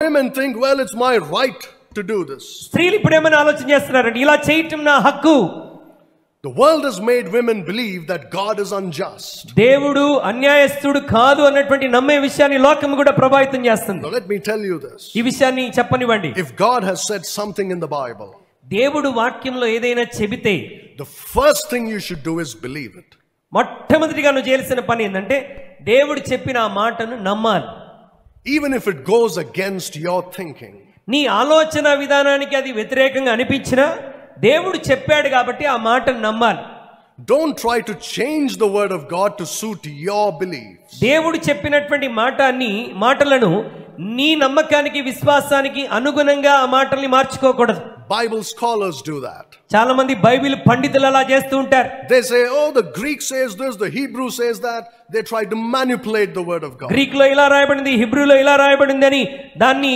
women think, well, it's my right to do this. స్త్రీలు ఇప్పుడు ఏమైనా ఆలోచన చేస్తున్నారంటే ఇలా చేయటం నా హక్కు. The world has made women believe that God is unjust. దేవుడు అన్యాయస్తుడు కాదు అన్నటువంటి నమ్మే విషయాన్ని లోకం కూడా ప్రభావితం చేస్తుంది. Now let me tell you this. ఈ విషయాన్ని చెప్పనివ్వండి. If God has said something in the Bible, దేవుడు వాక్యంలో ఏదైనా చెబితే the first thing you should do is believe it. మొట్టమొదటిగా నువ్వు చేయాల్సిన పని ఏంటంటే దేవుడు చెప్పిన ఆ మాటను నమ్మాలి. Even if it goes against your thinking. నీ ఆలోచన విధానానికి అది వ్యతిరేకంగా అనిపించినా దేవుడు చెప్పాడు కాబట్టి ఆ మాటను నమ్మాలి. Don't try to change the word of God to suit your beliefs. దేవుడు చెప్పినటువంటి మాటలను నీ నమ్మకానికి విశ్వాసానికి అనుగుణంగా ఆ మాటల్ని మార్చుకోకూడదు. Bible scholars do that. చాలా మంది బైబిల్ పండితులు అలా చేస్తూ ఉంటారు. They say, oh, the Greek says this, the Hebrew says that. They try to manipulate the word of God. Greek లో ఇలా రాయబడింది, హిబ్రూలో ఇలా రాయబడింది అని దాన్ని